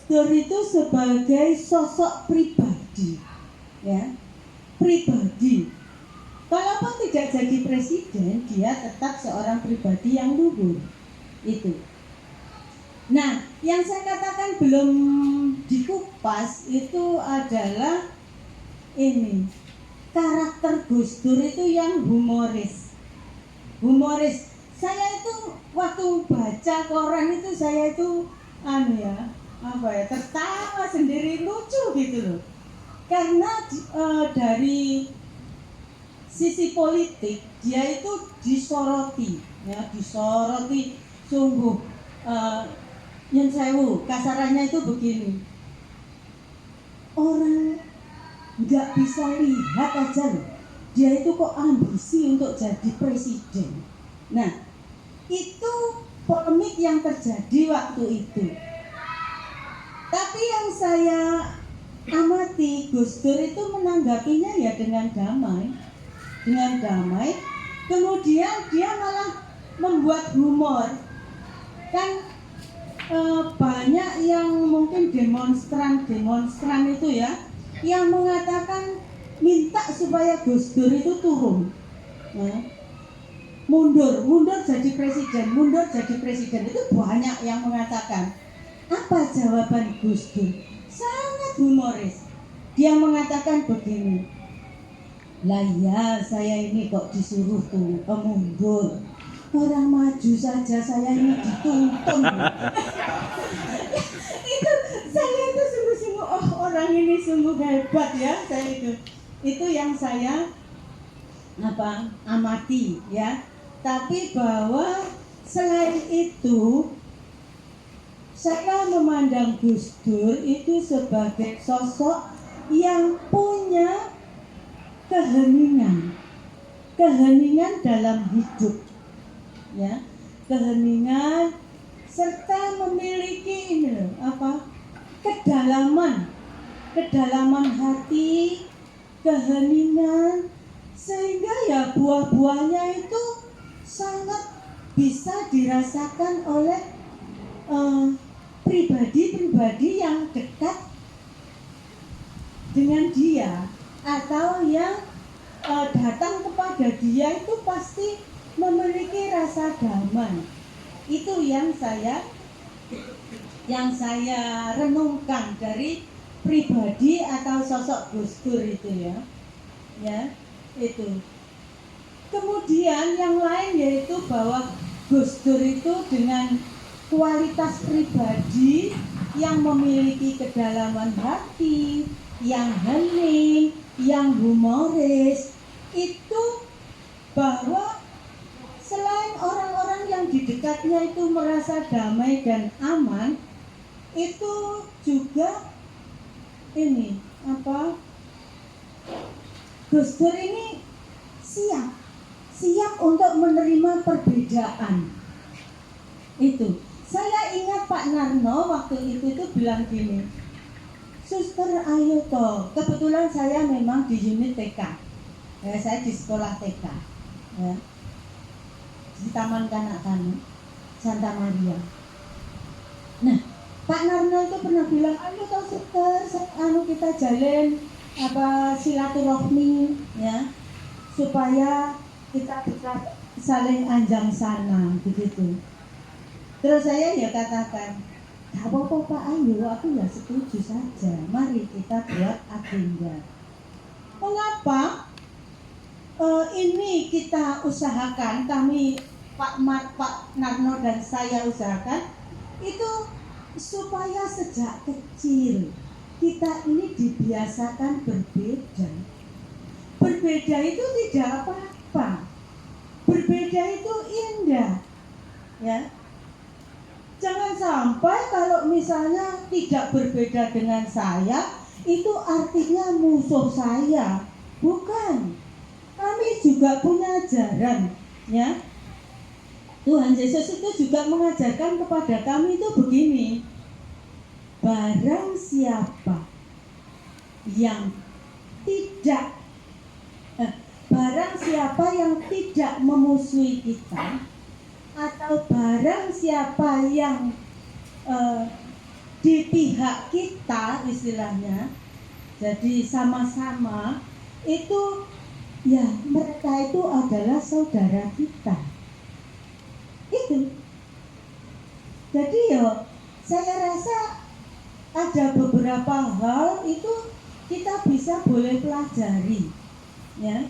Dur itu sebagai sosok pribadi, ya, pribadi. Kalaupun tidak jadi presiden, dia tetap seorang pribadi yang luhur. Itu. Nah, yang saya katakan belum dikupas itu adalah ini, karakter Gus Dur itu yang humoris. Humoris. Saya itu waktu baca koran itu saya itu tertawa sendiri, lucu gitu loh. Karena dari sisi politik dia itu disoroti, ya, disoroti sungguh. Yang sewu kasarannya itu begini, orang nggak bisa lihat aja loh, dia itu kok ambisi untuk jadi presiden. Nah, itu polemik yang terjadi waktu itu. Tapi yang saya amati, Gus Dur itu menanggapinya ya dengan damai. Kemudian dia malah membuat humor. Kan banyak yang mungkin demonstran itu ya, yang mengatakan minta supaya Gus Dur itu turun, mundur jadi presiden itu banyak yang mengatakan. Apa jawaban Gus Dur? Sangat humoris. Dia mengatakan begini, lah ya, saya ini kok disuruh mundur, orang maju saja saya ini dituntun. Saya itu sungguh-sungguh, orang ini sungguh hebat ya. Itu yang saya amati ya. Tapi bahwa selain itu, saya memandang Gus Dur itu sebagai sosok yang punya keheningan dalam hidup, ya, keheningan serta memiliki kedalaman hati, keheningan, sehingga ya buah-buahnya itu sangat bisa dirasakan oleh pribadi-pribadi yang dekat dengan dia, atau yang datang kepada dia itu pasti memiliki rasa damai. Itu yang saya renungkan dari pribadi atau sosok Gus Dur itu ya itu. Kemudian yang lain yaitu bahwa Gus Dur itu dengan kualitas pribadi yang memiliki kedalaman hati, yang hening, yang humoris, itu bahwa selain orang-orang yang di dekatnya itu merasa damai dan aman, itu juga Gus Dur ini siap untuk menerima perbedaan. Itu saya ingat Pak Narno waktu itu bilang gini, suster ayo toh, kebetulan saya memang di unit TK, ya, saya di sekolah TK, ya, di Taman Kanak-kanak Santa Maria. Nah, Pak Narno itu pernah bilang, ayo toh suster, kita jalin silaturahmi, ya, supaya kita bisa saling anjang sana, begitu. Terus saya ya katakan, gak apa-apa Pak, ayo, aku ya setuju saja. Mari kita buat agenda. Mengapa ini kita usahakan, kami Pak Narno dan saya usahakan, itu supaya sejak kecil kita ini dibiasakan berbeda. Berbeda itu tidak apa-apa. Berbeda itu indah, ya. Jangan sampai kalau misalnya tidak berbeda dengan saya, itu artinya musuh saya. Bukan. Kami juga punya ajaran. Ya, Tuhan Yesus itu juga mengajarkan kepada kami itu begini. Barang siapa yang tidak barang siapa yang tidak memusuhi kita, atau barang siapa yang di pihak kita istilahnya, jadi sama-sama itu, ya mereka itu adalah saudara kita. Itu. Jadi ya saya rasa ada beberapa hal itu kita bisa boleh pelajari, ya,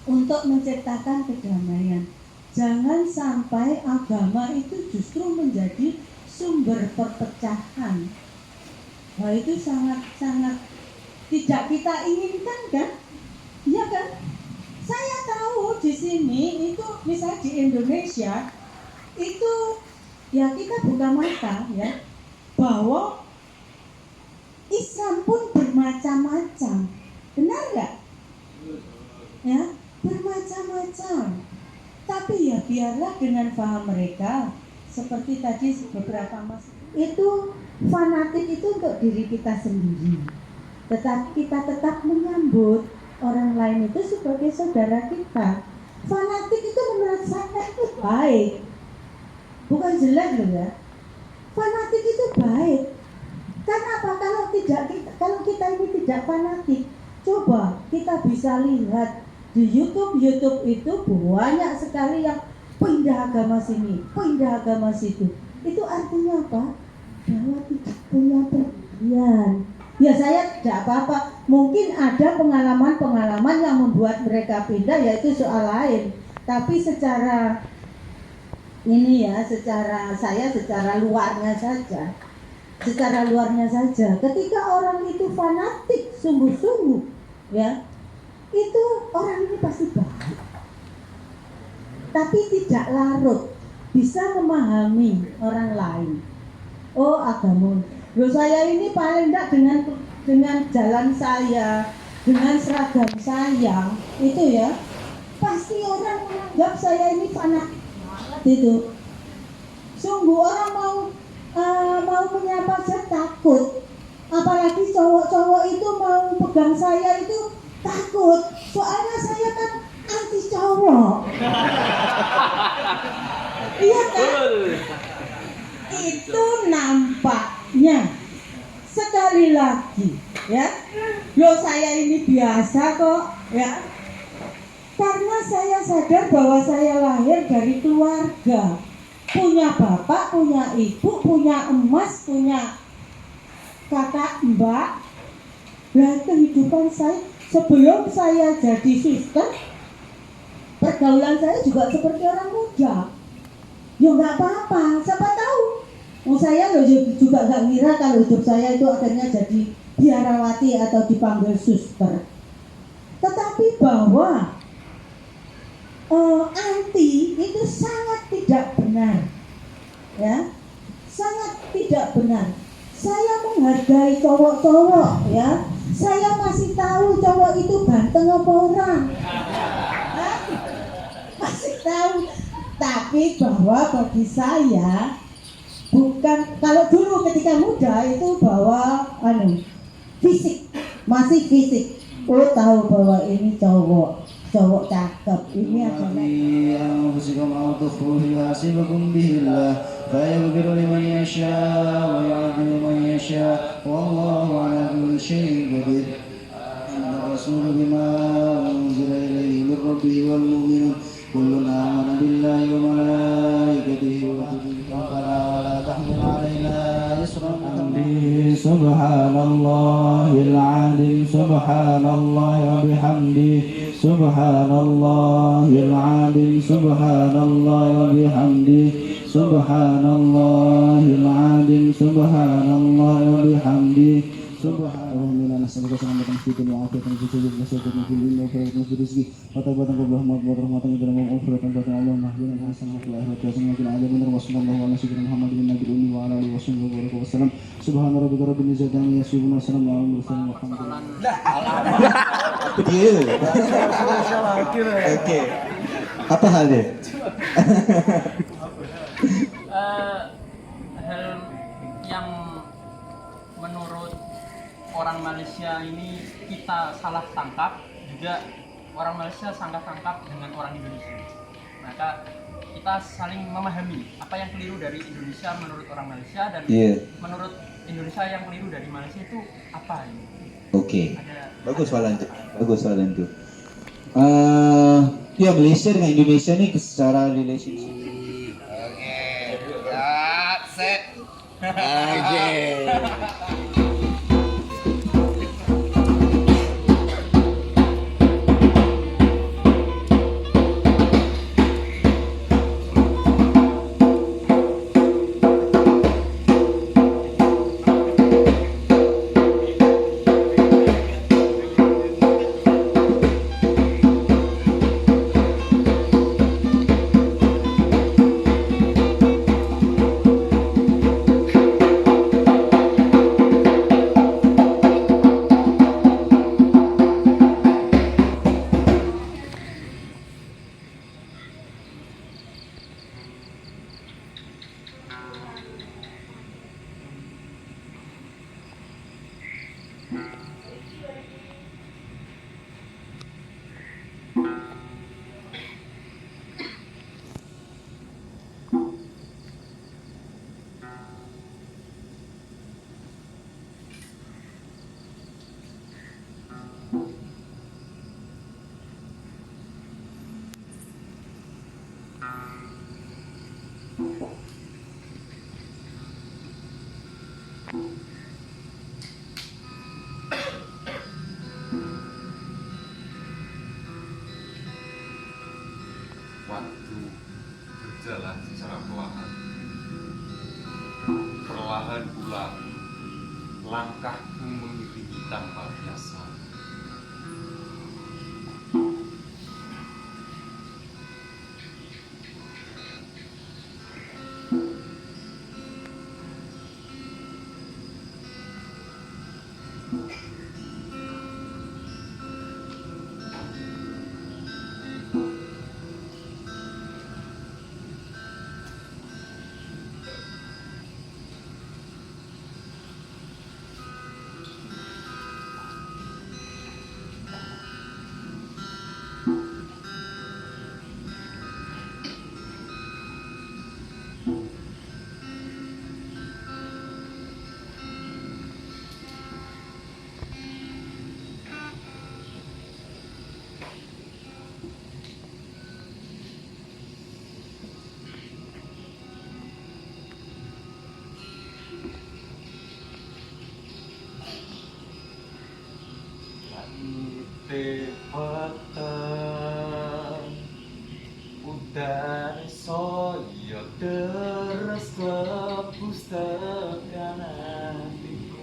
untuk menciptakan kedamaian. Jangan sampai agama itu justru menjadi sumber perpecahan. Nah, itu sangat-sangat tidak kita inginkan, kan? Iya kan? Saya tahu di sini itu, misalnya di Indonesia itu, ya kita buka mata ya, bahwa Islam pun bermacam-macam, benar nggak? Ya, bermacam-macam. Tapi ya biarlah dengan paham mereka, seperti tadi beberapa mas itu fanatik itu untuk diri kita sendiri. Tetapi kita tetap menyambut orang lain itu sebagai saudara kita. Fanatik itu menurut saya itu baik, bukan jelek loh ya. Fanatik itu baik. Karena apa? Kalau kita ini tidak fanatik, coba kita bisa lihat di YouTube itu banyak sekali yang pindah agama sini, pindah agama situ. Itu artinya apa? Bahwa tidak punya perhatian. Ya saya tidak apa-apa. Mungkin ada pengalaman-pengalaman yang membuat mereka pindah, yaitu soal lain. Tapi secara ini ya, secara luarnya saja. Secara luarnya saja. Ketika orang itu fanatik sungguh-sungguh, ya, itu orang ini pasti baik. Tapi tidak larut, bisa memahami orang lain. Oh, agama. Loh, saya ini paling tidak dengan jalan saya, dengan seragam saya, itu ya, pasti orang menganggap saya ini fanatik itu. Sungguh orang mau menyapa saya takut. Apalagi cowok-cowok itu mau pegang saya itu takut. Soalnya saya kan anti cowok. Iya kan? Itu nampaknya. Sekali lagi, ya. Loh, saya ini biasa kok, ya. Karena saya sadar bahwa saya lahir dari keluarga, punya bapak, punya ibu, punya emas, punya kakak, mbak. Nah, kehidupan saya sebelum saya jadi suster, pergaulan saya juga seperti orang muda. Ya nggak apa-apa, siapa tahu. Saya juga nggak ngira kalau hidup saya itu akhirnya jadi biarawati atau dipanggil suster. Tetapi bahwa anti itu sangat tidak benar, ya, sangat tidak benar. Saya menghargai cowok-cowok, ya. Saya masih tahu cowok itu ganteng apa orang, masih tahu. Tapi bahwa bagi saya, bukan, kalau dulu ketika muda itu bahwa fisik, masih fisik. Oh, tahu bahwa ini cowok cakep, ini adalah كل آمن بالله وملائكته وكتبه ربنا ولا تحمل علينا إصرا سبحان الله العظيم سبحان الله وبحمده سبحان الله العظيم سبحان الله وبحمده سبحان الله العظيم سبحان الله وبحمده سبحان الله نسألك سلامة في الدنيا وعافية في الجسد وسعادة في الدين وفرحة في الرزق وتوبة قبل رحمة ورحمة إلى مغفرة وبركة اللهم اهدنا الحسنة في الآخرة وسلم في العالمين وصلى الله على سيدنا محمد النبي الأمي وعلى آله وصحبه وبارك وسلم سبحان ربك رب العزة عما يصفون وسلام على المرسلين والحمد لله. Oke. Apa halnya? Hal yang menurut orang Malaysia ini kita salah tangkap, juga orang Malaysia salah tangkap dengan orang Indonesia. Maka kita saling memahami apa yang keliru dari Indonesia menurut orang Malaysia, dan menurut Indonesia yang keliru dari Malaysia itu apa ini? Oke. Bagus soalan itu. Ya, Malaysia dengan Indonesia nih secara relationship. Waktu berjalan secara perlahan. Perlahan pula langkahku mengiringi tanpa biasa. Tepatan udan soyo terus tebus tekan hatiku.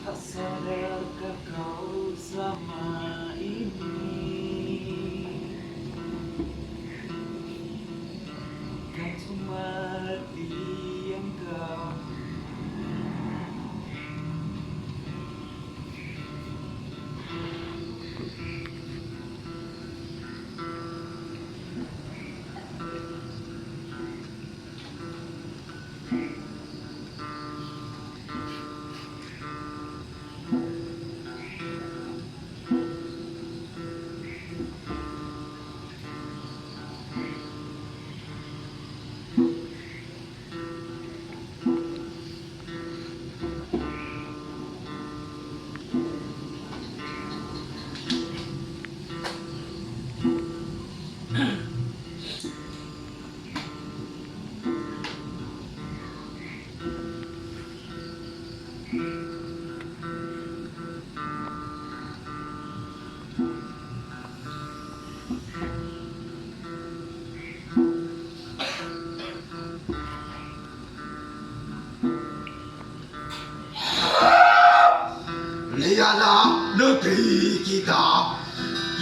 Tak sadarkah kau selama ini kan cuma diam kau.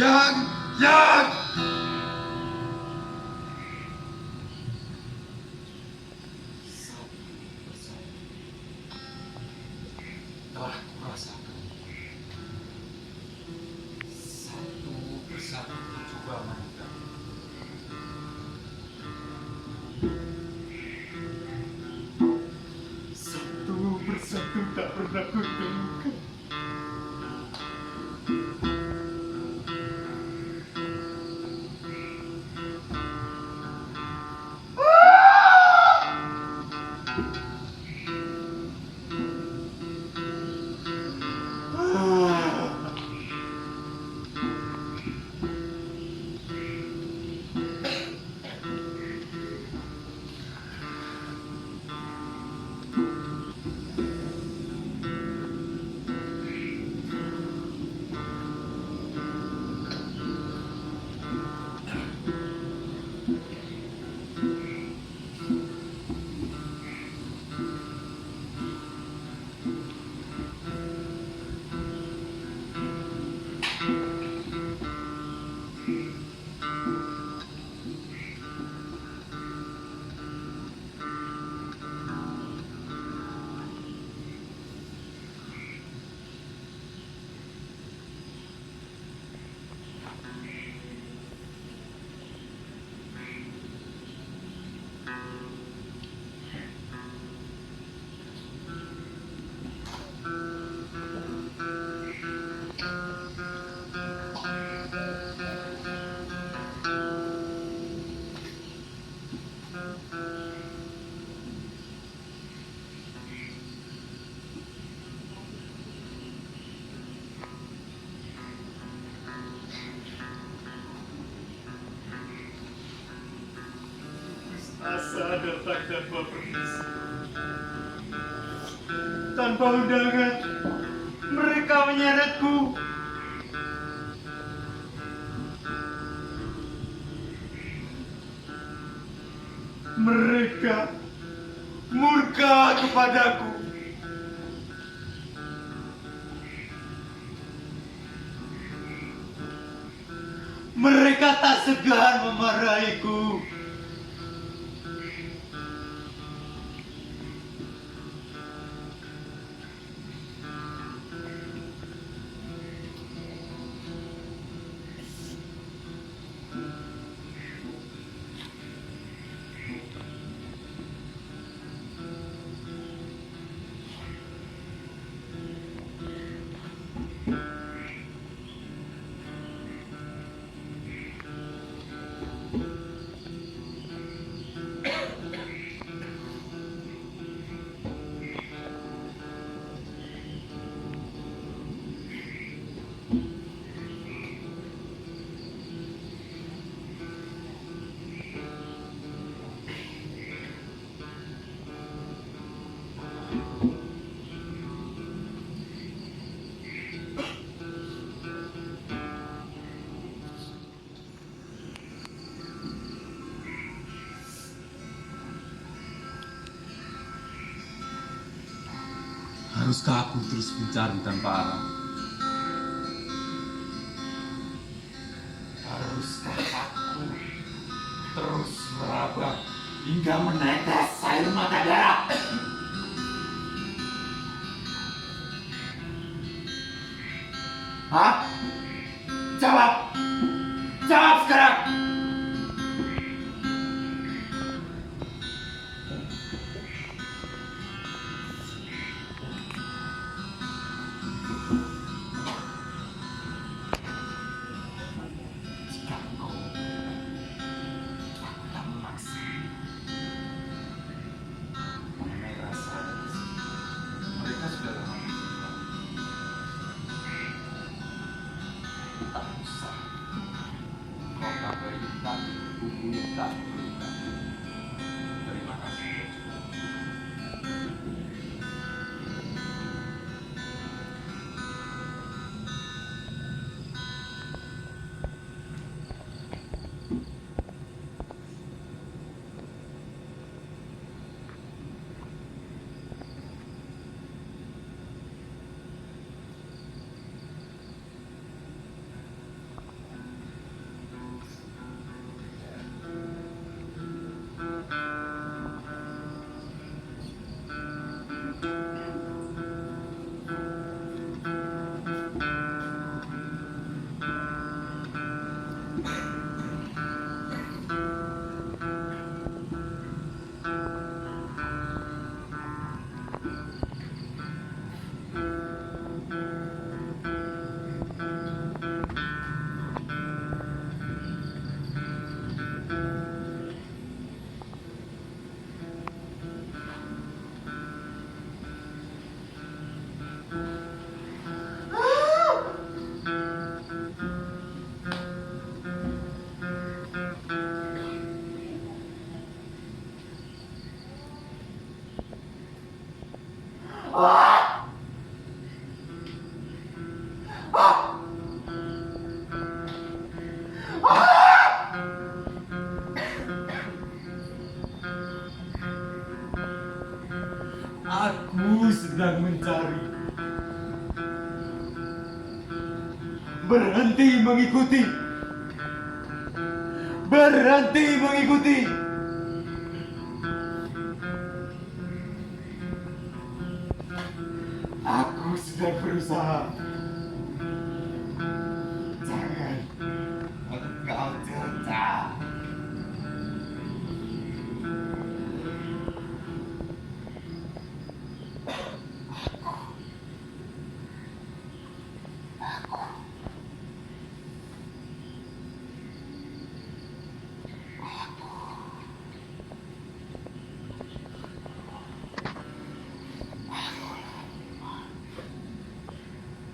Yang telah kurasakan satu persatu coba mereka. Satu persatu tak pernah kutemukan. Asa datang tanpa permisi, tanpa undangan, mereka menyeretku. Mereka murka kepadaku. Mereka tak segan memarahiku. Haruskah aku terus mencari tanpa arah? Haruskah aku terus meraba hingga menetes air mata darah? Hah? Jawab! Jawab sekarang! Terima kasih. Berhenti mengikuti. Berhenti mengikuti. Aku sudah berusaha. Jangan engkau cerita.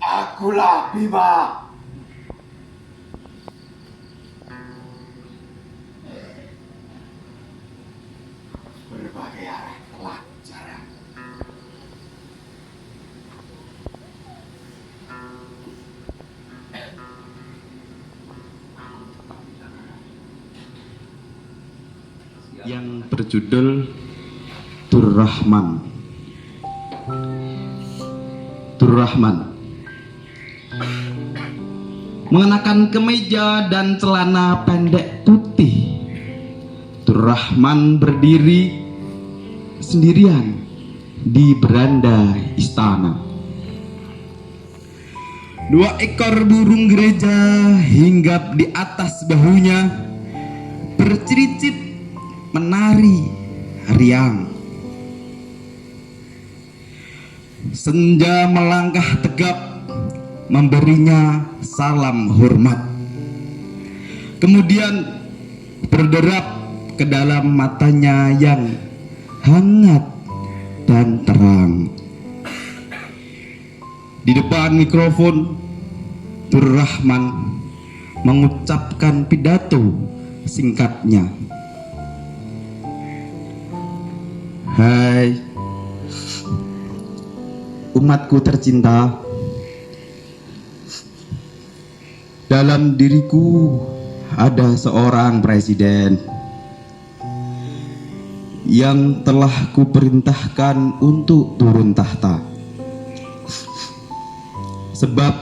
Akulah Bima. Berbagai arah telah bicara. Yang berjudul Durrahman. Durrahman mengenakan kemeja dan celana pendek putih. Durrahman berdiri sendirian di beranda istana. 2 ekor burung gereja hinggap di atas bahunya, berciricit menari riang. Senja melangkah tegap memberinya salam hormat, kemudian berderap ke dalam matanya yang hangat dan terang. Di depan mikrofon, Durrahman mengucapkan pidato singkatnya. Hai umatku tercinta, dalam diriku ada seorang presiden yang telah kuperintahkan untuk turun tahta. Sebab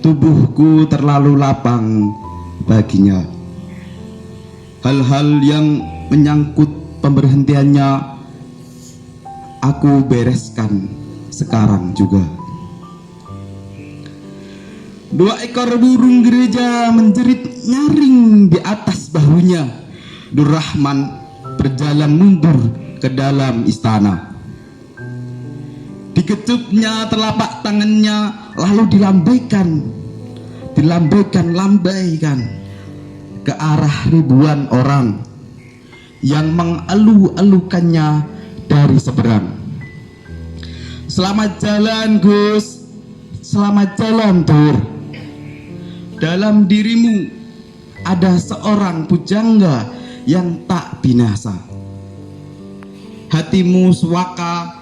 tubuhku terlalu lapang baginya. Hal-hal yang menyangkut pemberhentiannya aku bereskan sekarang juga. 2 ekor burung gereja menjerit nyaring di atas bahunya. Durrahman berjalan mundur ke dalam istana. Dikecupnya telapak tangannya, lalu dilambaikan ke arah ribuan orang yang mengeluh-elukannya dari seberang. Selamat jalan Gus, selamat jalan Dur. Dalam dirimu ada seorang pujangga yang tak binasa. Hatimu suaka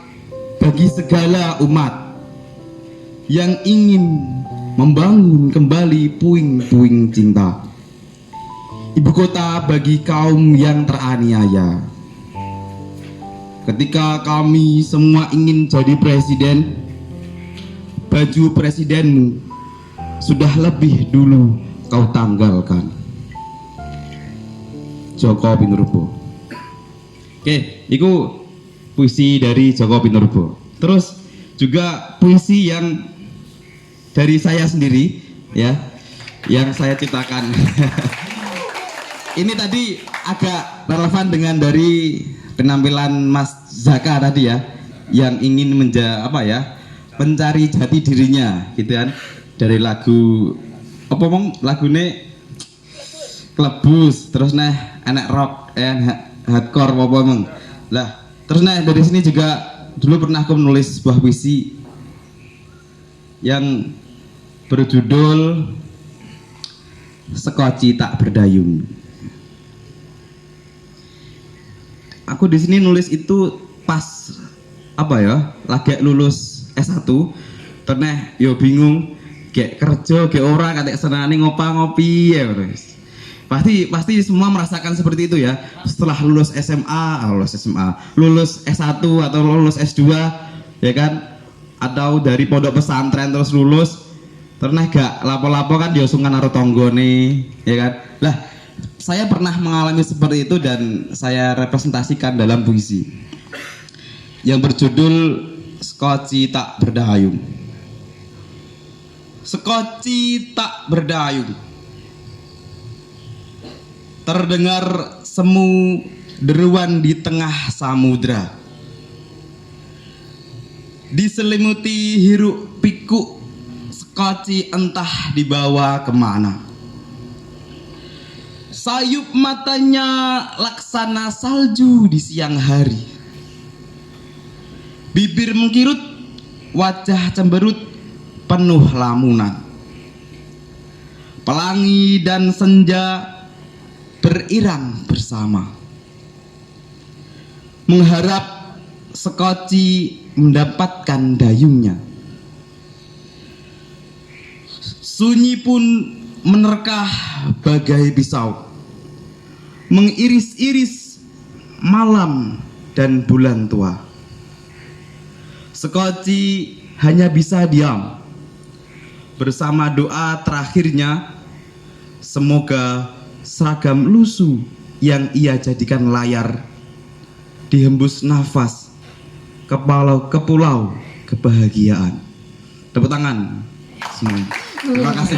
bagi segala umat yang ingin membangun kembali puing-puing cinta. Ibu kota bagi kaum yang teraniaya. Ketika kami semua ingin jadi presiden, baju presidenmu sudah lebih dulu kau tanggalkan. Joko Pinurbo. Oke, itu puisi dari Joko Pinurbo. Terus juga puisi yang dari saya sendiri, ya, yang saya ciptakan. Ini tadi agak relevan dengan dari penampilan Mas Zaka tadi ya, yang ingin mencari jati dirinya, gitu kan. Dari lagu lagune Klebus, terus anak rock hardcore apa meng. Lah, terus dari sini juga dulu pernah aku menulis sebuah puisi yang berjudul Sekoci Tak Berdayung. Aku di sini nulis itu pas lagi lulus S1, terus yo bingung kayak kerja kayak orang kayak senani ngopi ya guys. Pasti semua merasakan seperti itu ya. Setelah lulus lulus S1 atau lulus S2 ya kan, atau dari pondok pesantren terus lulus Pernah gak lapo-lapo kan diosungan karo tanggane, ya kan? Lah, saya pernah mengalami seperti itu dan saya representasikan dalam puisi yang berjudul Sekoci Tak Berdayung. Sekoci tak berdayung, terdengar semu deruan di tengah samudra, diselimuti hiruk pikuk. Sekoci entah dibawa kemana. Sayup matanya laksana salju di siang hari. Bibir mengkirut, wajah cemberut, penuh lamunan. Pelangi dan senja berirang bersama, mengharap Sekoci mendapatkan dayungnya. Sunyi pun menerkah bagai pisau, mengiris-iris malam dan bulan tua. Sekoci hanya bisa diam bersama doa terakhirnya, semoga seragam lusuh yang ia jadikan layar dihembus nafas ke pulau kebahagiaan. Tepuk tangan semuanya. Terima kasih.